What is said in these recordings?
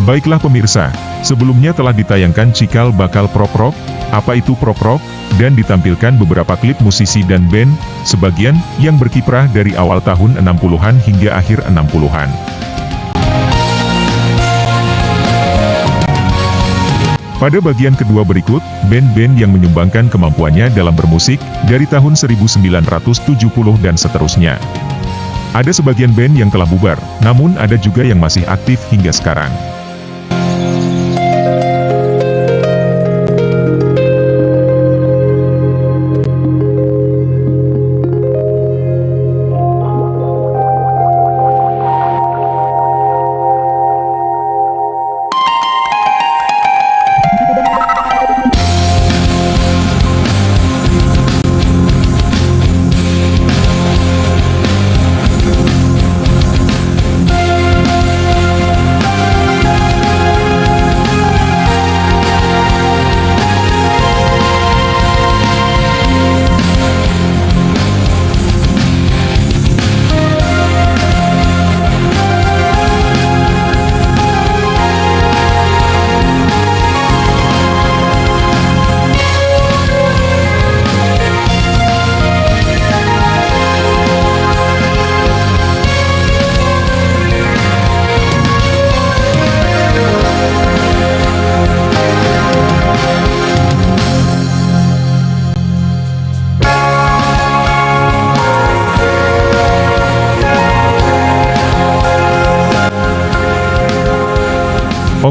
Baiklah pemirsa, sebelumnya telah ditayangkan cikal bakal prog rock, apa itu prog rock, dan ditampilkan beberapa klip musisi dan band, sebagian yang berkiprah dari awal tahun 60-an hingga akhir 60-an. Pada bagian kedua berikut, band-band yang menyumbangkan kemampuannya dalam bermusik, dari tahun 1970 dan seterusnya. Ada sebagian band yang telah bubar, namun ada juga yang masih aktif hingga sekarang.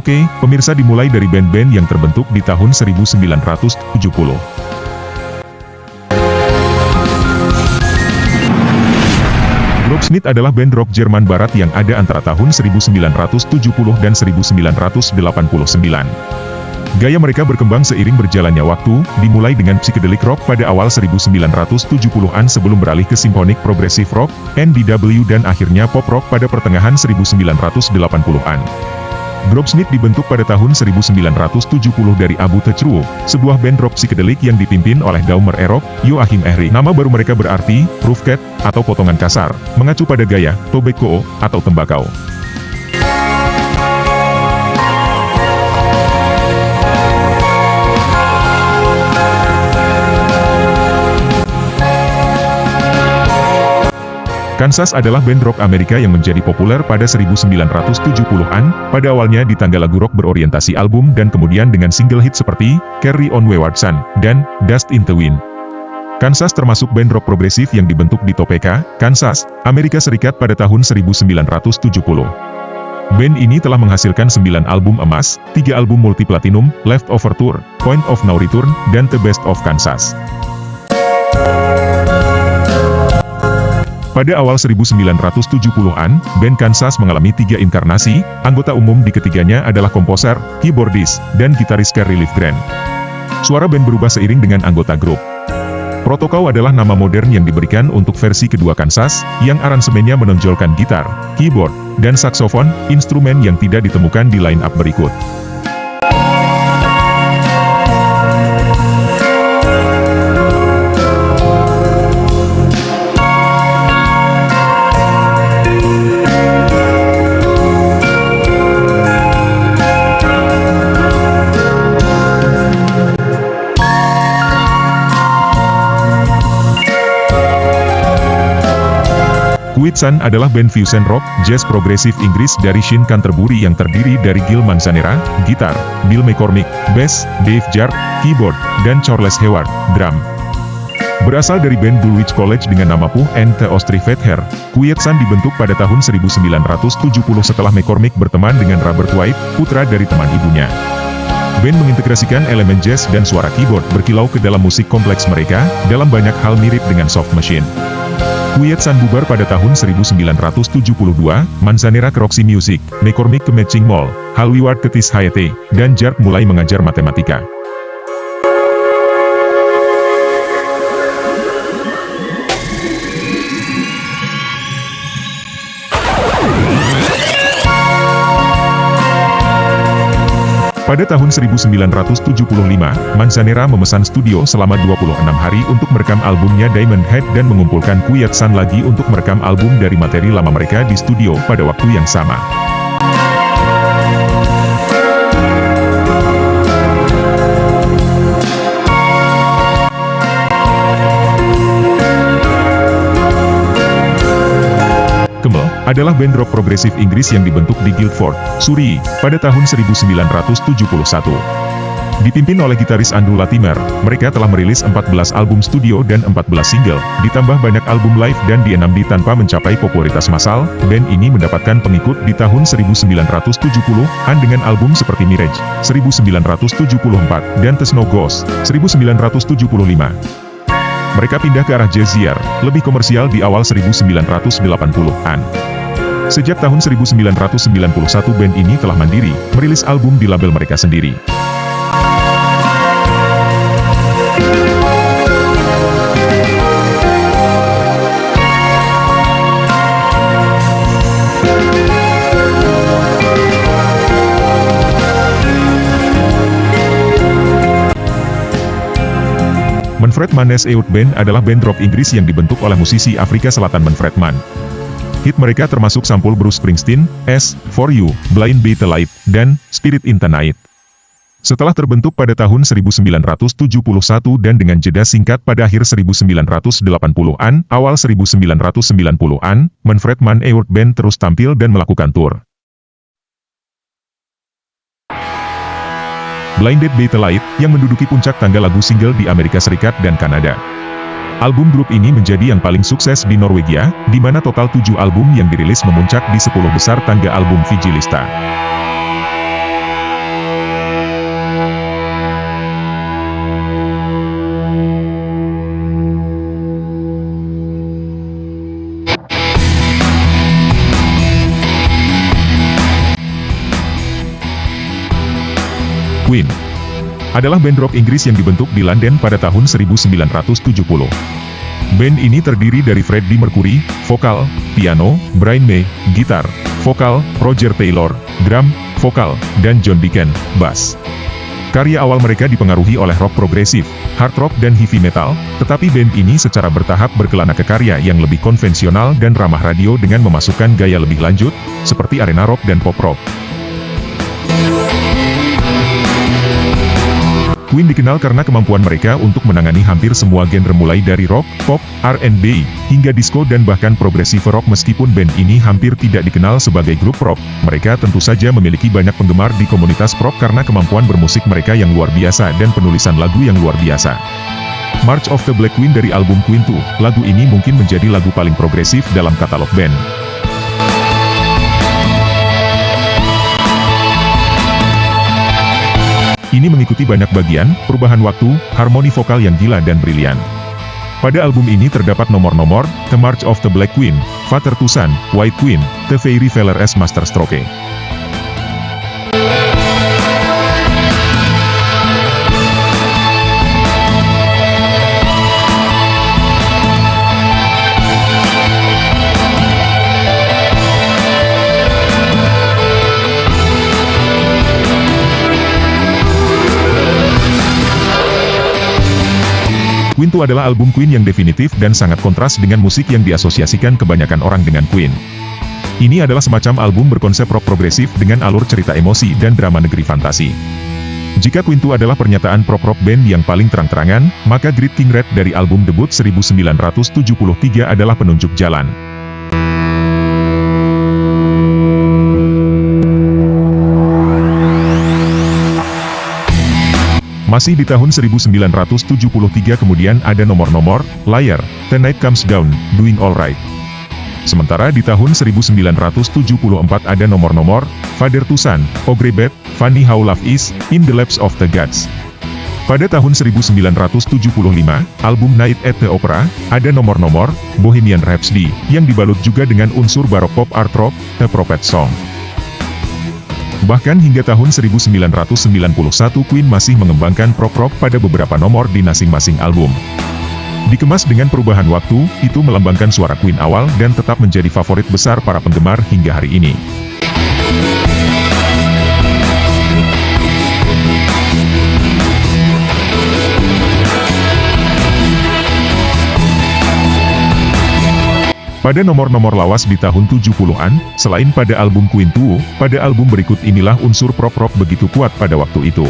Oke, pemirsa, dimulai dari band-band yang terbentuk di tahun 1970. Groupsmith adalah band rock Jerman Barat yang ada antara tahun 1970 dan 1989. Gaya mereka berkembang seiring berjalannya waktu, dimulai dengan psychedelic rock pada awal 1970-an sebelum beralih ke symphonic progressive rock, NDW, dan akhirnya pop rock pada pertengahan 1980-an. Groupsmith dibentuk pada tahun 1970 dari Abu Tecruo, sebuah band rock psikedelik yang dipimpin oleh Daumer Erok, Joachim Ehrich. Nama baru mereka berarti, rough cat, atau potongan kasar, mengacu pada gaya, tobacco, atau tembakau. Kansas adalah band rock Amerika yang menjadi populer pada 1970-an, pada awalnya di tangga lagu rock berorientasi album dan kemudian dengan single hit seperti Carry On Wayward Son dan Dust in the Wind. Kansas termasuk band rock progresif yang dibentuk di Topeka, Kansas, Amerika Serikat pada tahun 1970. Band ini telah menghasilkan 9 album emas, 3 album multi-platinum, Leftover Tour, Point of No Return, dan The Best of Kansas. Pada awal 1970-an, band Kansas mengalami 3 inkarnasi, anggota umum di ketiganya adalah komposer, keyboardist, dan gitaris Kerry Livgren. Suara band berubah seiring dengan anggota grup. Protokol adalah nama modern yang diberikan untuk versi kedua Kansas, yang aransemennya menonjolkan gitar, keyboard, dan saksofon, instrumen yang tidak ditemukan di line-up berikut. Quiet Sun adalah band fusion rock, jazz progresif Inggris dari Shin Canterbury yang terdiri dari Gil Manzanera, gitar, Bill McCormick, bass, Dave Jark, keyboard, dan Charles Heward, drum. Berasal dari band Dulwich College dengan nama Puh and the Ostrich-Feather, Quiet Sun dibentuk pada tahun 1970 setelah McCormick berteman dengan Robert White, putra dari teman ibunya. Band mengintegrasikan elemen jazz dan suara keyboard berkilau ke dalam musik kompleks mereka, dalam banyak hal mirip dengan Soft Machine. Quiet Sun bubar pada tahun 1972, Manzanera ke Roxy Music, McCormick ke Matching Mall, Hal Weward ke Tisch Hayate, dan Jark mulai mengajar matematika. Pada tahun 1975, Manzanera memesan studio selama 26 hari untuk merekam albumnya Diamond Head dan mengumpulkan Quiet Sun lagi untuk merekam album dari materi lama mereka di studio pada waktu yang sama. Camel adalah band rock progresif Inggris yang dibentuk di Guildford, Surrey, pada tahun 1971. Dipimpin oleh gitaris Andrew Latimer, mereka telah merilis 14 album studio dan 14 single, ditambah banyak album live dan di 6 tanpa mencapai popularitas massal. Band ini mendapatkan pengikut di tahun 1970-an dengan album seperti Mirage, 1974, dan The Snow Ghost, 1975. Mereka pindah ke arah jazzier, lebih komersial di awal 1980-an. Sejak tahun 1991 band ini telah mandiri, merilis album di label mereka sendiri. Manfred Mann's Youth Band adalah band rock Inggris yang dibentuk oleh musisi Afrika Selatan Manfred Mann. Hit mereka termasuk sampul Bruce Springsteen, S, For You, Blind By The Light, dan Spirit in the Night. Setelah terbentuk pada tahun 1971 dan dengan jeda singkat pada akhir 1980-an, awal 1990-an, Manfred Mann Youth Band terus tampil dan melakukan tur. Blinded by the Light, yang menduduki puncak tangga lagu single di Amerika Serikat dan Kanada. Album grup ini menjadi yang paling sukses di Norwegia, di mana total 7 album yang dirilis memuncak di 10 besar tangga album Vigilista. Queen adalah band rock Inggris yang dibentuk di London pada tahun 1970. Band ini terdiri dari Freddie Mercury, vokal, piano, Brian May, gitar, vokal, Roger Taylor, drum, vokal, dan John Deacon, bass. Karya awal mereka dipengaruhi oleh rock progresif, hard rock dan heavy metal, tetapi band ini secara bertahap berkelana ke karya yang lebih konvensional dan ramah radio dengan memasukkan gaya lebih lanjut, seperti arena rock dan pop rock. Queen dikenal karena kemampuan mereka untuk menangani hampir semua genre mulai dari rock, pop, R&B, hingga disco dan bahkan progressive rock. Meskipun band ini hampir tidak dikenal sebagai grup rock, mereka tentu saja memiliki banyak penggemar di komunitas rock karena kemampuan bermusik mereka yang luar biasa dan penulisan lagu yang luar biasa. March of the Black Queen dari album Queen 2, lagu ini mungkin menjadi lagu paling progresif dalam katalog band. Ini mengikuti banyak bagian, perubahan waktu, harmoni vokal yang gila dan brilian. Pada album ini terdapat nomor-nomor, The March of the Black Queen, Father to Son, White Queen, The Fairy Veller as Master Stroke. Queen 2 adalah album Queen yang definitif dan sangat kontras dengan musik yang diasosiasikan kebanyakan orang dengan Queen. Ini adalah semacam album berkonsep rock progresif dengan alur cerita emosi dan drama negeri fantasi. Jika Queen 2 adalah pernyataan prog-rock band yang paling terang-terangan, maka Great King Red dari album debut 1973 adalah penunjuk jalan. Masih di tahun 1973 kemudian ada nomor-nomor, Liar, The Night Comes Down, Doing All Right. Sementara di tahun 1974 ada nomor-nomor, Father to Son, Ogrebet, Funny How Love Is, In the Laps of the Gods. Pada tahun 1975, album Night at the Opera, ada nomor-nomor, Bohemian Rhapsody, yang dibalut juga dengan unsur barok pop art rock, The Prophet Song. Bahkan hingga tahun 1991 Queen masih mengembangkan prog rock pada beberapa nomor di masing-masing album. Dikemas dengan perubahan waktu, itu melambangkan suara Queen awal dan tetap menjadi favorit besar para penggemar hingga hari ini. Pada nomor-nomor lawas di tahun 70-an, selain pada album Queen 2, pada album berikut inilah unsur prog rock begitu kuat pada waktu itu.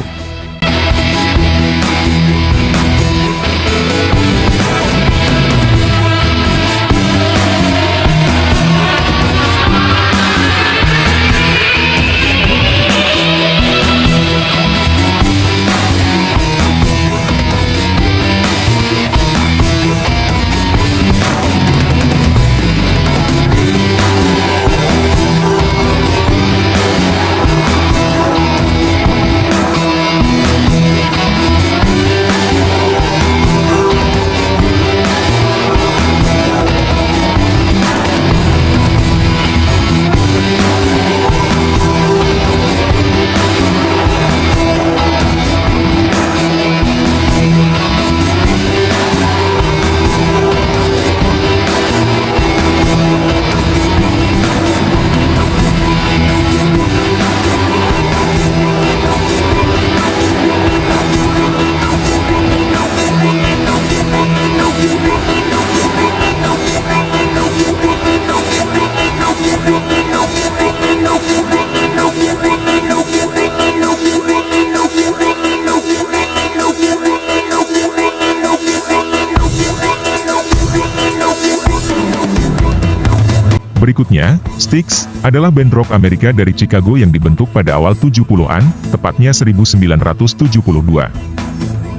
Berikutnya, Styx adalah band rock Amerika dari Chicago yang dibentuk pada awal 70-an, tepatnya 1972.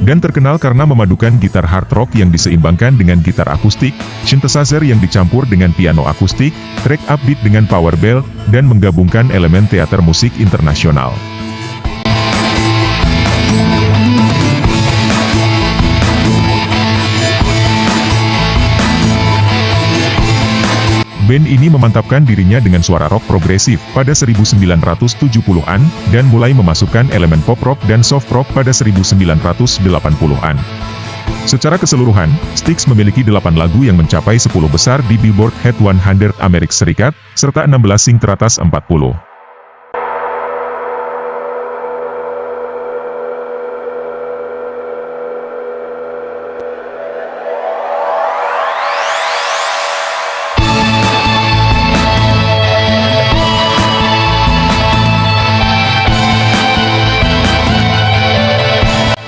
Dan terkenal karena memadukan gitar hard rock yang diseimbangkan dengan gitar akustik, synthesizer yang dicampur dengan piano akustik, track upbeat dengan power ballad, dan menggabungkan elemen teater musik internasional. Band ini memantapkan dirinya dengan suara rock progresif pada 1970-an, dan mulai memasukkan elemen pop rock dan soft rock pada 1980-an. Secara keseluruhan, Styx memiliki 8 lagu yang mencapai 10 besar di Billboard Hot 100 Amerika Serikat, serta 16 sing teratas 40.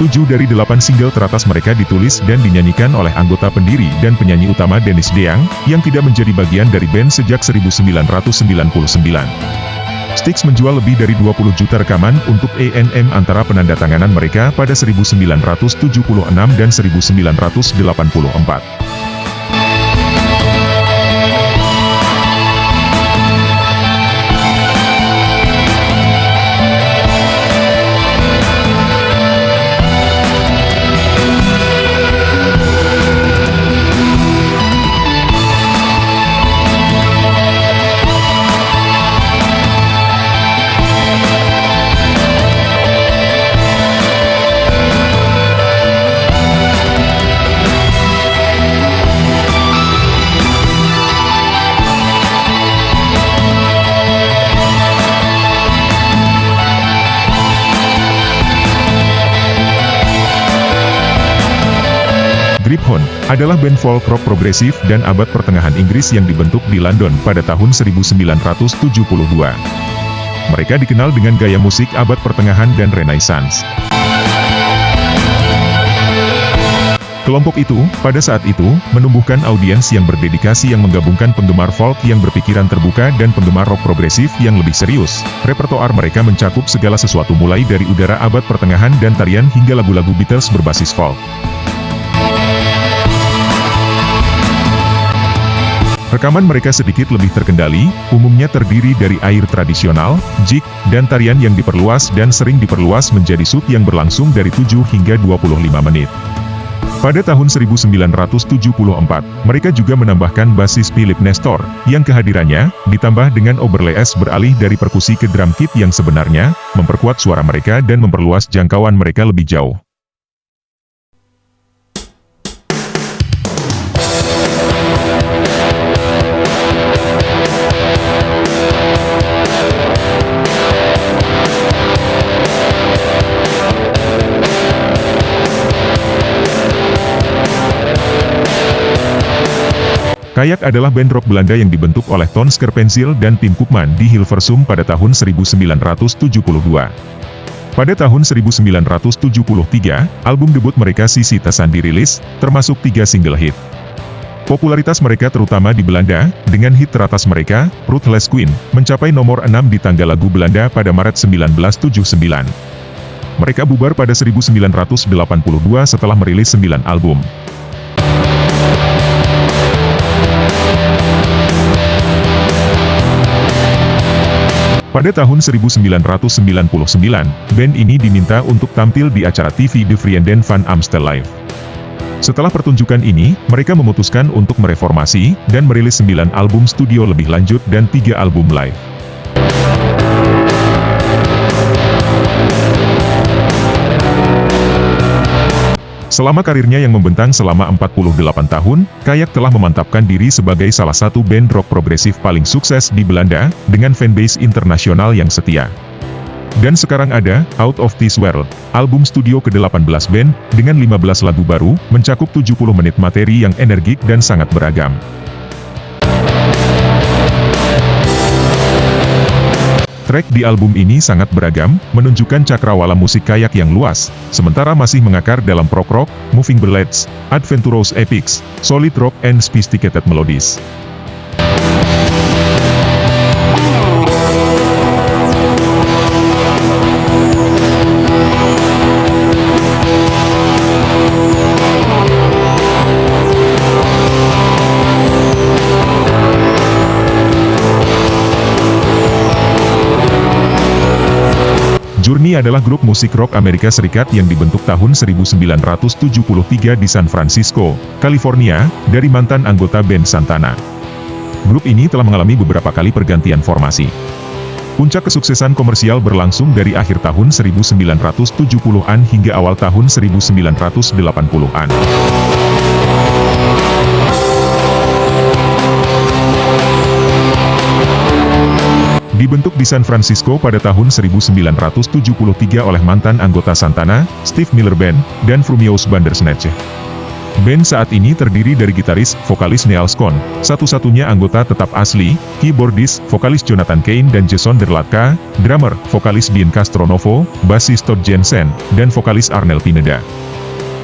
Tujuh dari 8 single teratas mereka ditulis dan dinyanyikan oleh anggota pendiri dan penyanyi utama Dennis DeYoung, yang tidak menjadi bagian dari band sejak 1999. Styx menjual lebih dari 20 juta rekaman untuk A&M antara penandatanganan mereka pada 1976 dan 1984. Grip-Hon adalah band folk rock progresif dan abad pertengahan Inggris yang dibentuk di London pada tahun 1972. Mereka dikenal dengan gaya musik abad pertengahan dan Renaissance. Kelompok itu, pada saat itu, menumbuhkan audiens yang berdedikasi yang menggabungkan penggemar folk yang berpikiran terbuka dan penggemar rock progresif yang lebih serius. Repertoar mereka mencakup segala sesuatu mulai dari udara abad pertengahan dan tarian hingga lagu-lagu Beatles berbasis folk. Rekaman mereka sedikit lebih terkendali, umumnya terdiri dari air tradisional, jig, dan tarian yang diperluas dan sering diperluas menjadi suit yang berlangsung dari 7 hingga 25 menit. Pada tahun 1974, mereka juga menambahkan basis Philip Nestor, yang kehadirannya, ditambah dengan overlay beralih dari perkusi ke drum kit yang sebenarnya, memperkuat suara mereka dan memperluas jangkauan mereka lebih jauh. Kayak adalah band rock Belanda yang dibentuk oleh Ton Scherpenzeel dan Pim Koopman di Hilversum pada tahun 1972. Pada tahun 1973, album debut mereka Sissy Tasan dirilis, termasuk 3 single hit. Popularitas mereka terutama di Belanda, dengan hit teratas mereka, Ruthless Queen, mencapai nomor 6 di tangga lagu Belanda pada Maret 1979. Mereka bubar pada 1982 setelah merilis 9 album. Pada tahun 1999, band ini diminta untuk tampil di acara TV De Vrienden van Amstel Live. Setelah pertunjukan ini, mereka memutuskan untuk mereformasi, dan merilis 9 album studio lebih lanjut dan 3 album live. Selama karirnya yang membentang selama 48 tahun, Kayak telah memantapkan diri sebagai salah satu band rock progresif paling sukses di Belanda, dengan fanbase internasional yang setia. Dan sekarang ada, Out of This World, album studio ke-18 band, dengan 15 lagu baru, mencakup 70 menit materi yang energik dan sangat beragam. Track di album ini sangat beragam, menunjukkan cakrawala musik Kayak yang luas, sementara masih mengakar dalam prog rock, moving ballads, adventurous epics, solid rock and sophisticated melodies. Journey adalah grup musik rock Amerika Serikat yang dibentuk tahun 1973 di San Francisco, California, dari mantan anggota band Santana. Grup ini telah mengalami beberapa kali pergantian formasi. Puncak kesuksesan komersial berlangsung dari akhir tahun 1970-an hingga awal tahun 1980-an. Dibentuk di San Francisco pada tahun 1973 oleh mantan anggota Santana, Steve Miller Band, dan Frumious Bandersnatch. Band saat ini terdiri dari gitaris, vokalis Neal Scone, satu-satunya anggota tetap asli, keyboardis, vokalis Jonathan Cain dan Jason Derlatka, drummer, vokalis Dean Castronovo, bassis Todd Jensen, dan vokalis Arnel Pineda.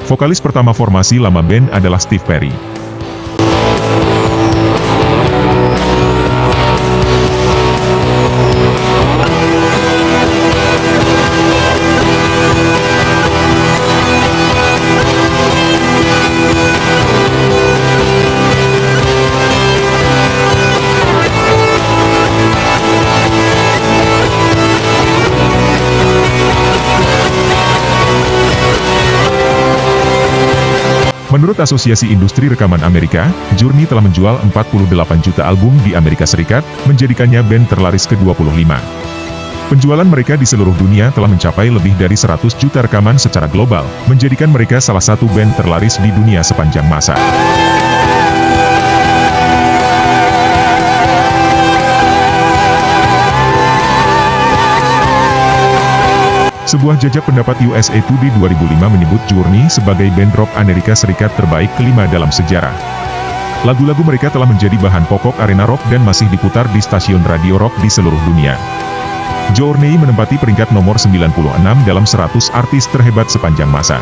Vokalis pertama formasi lama band adalah Steve Perry. Menurut Asosiasi Industri Rekaman Amerika, Journey telah menjual 48 juta album di Amerika Serikat, menjadikannya band terlaris ke-25. Penjualan mereka di seluruh dunia telah mencapai lebih dari 100 juta rekaman secara global, menjadikan mereka salah satu band terlaris di dunia sepanjang masa. Sebuah jajak pendapat USA Today 2005 menyebut Journey sebagai band rock Amerika Serikat terbaik kelima dalam sejarah. Lagu-lagu mereka telah menjadi bahan pokok arena rock dan masih diputar di stasiun radio rock di seluruh dunia. Journey menempati peringkat nomor 96 dalam 100 artis terhebat sepanjang masa.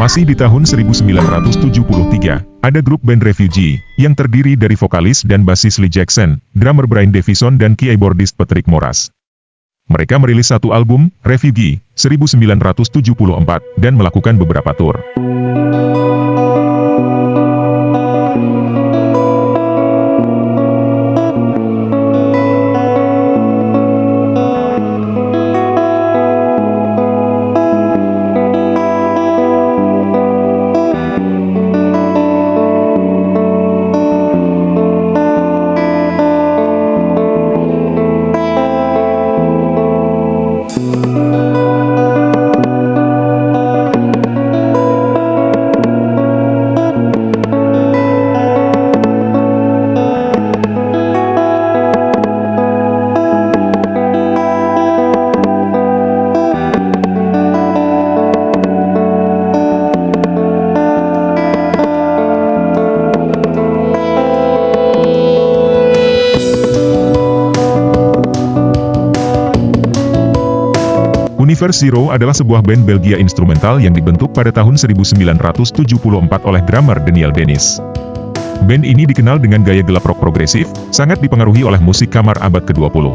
Masih di tahun 1973, ada grup band Refugee, yang terdiri dari vokalis dan bassis Lee Jackson, drummer Brian Davison dan keyboardist Patrick Moraz. Mereka merilis satu album, Refugee, 1974, dan melakukan beberapa tour. Universe Zero adalah sebuah band Belgia instrumental yang dibentuk pada tahun 1974 oleh drummer Daniel Dennis. Band ini dikenal dengan gaya gelap rock progresif, sangat dipengaruhi oleh musik kamar abad ke-20.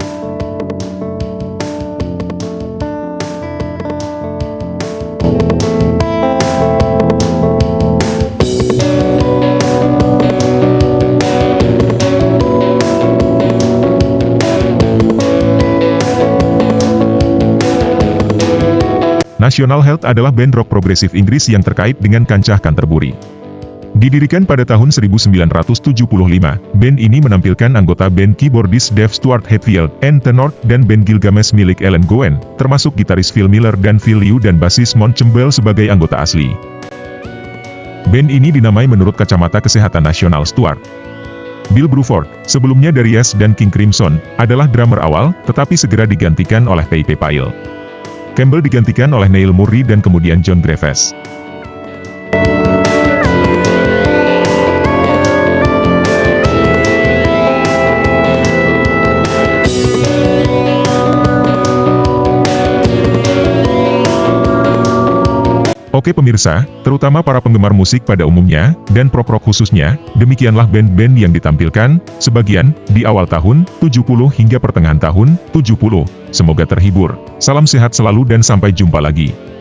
National Health adalah band rock progresif Inggris yang terkait dengan kancah Canterbury. Didirikan pada tahun 1975, band ini menampilkan anggota band keyboardis Dave Stuart Hetfield, Ann Tenord, dan band Gilgamesh milik Alan Gowen, termasuk gitaris Phil Miller dan Phil Liu dan basis Mont Campbell sebagai anggota asli. Band ini dinamai menurut kacamata kesehatan nasional Stuart. Bill Bruford, sebelumnya dari Yes dan King Crimson, adalah drummer awal, tetapi segera digantikan oleh P.P. Pyle. Campbell digantikan oleh Neil Murray dan kemudian John Greaves. Oke pemirsa, terutama para penggemar musik pada umumnya, dan prog-rock khususnya, demikianlah band-band yang ditampilkan, sebagian, di awal tahun 70 hingga pertengahan tahun 70. Semoga terhibur. Salam sehat selalu dan sampai jumpa lagi.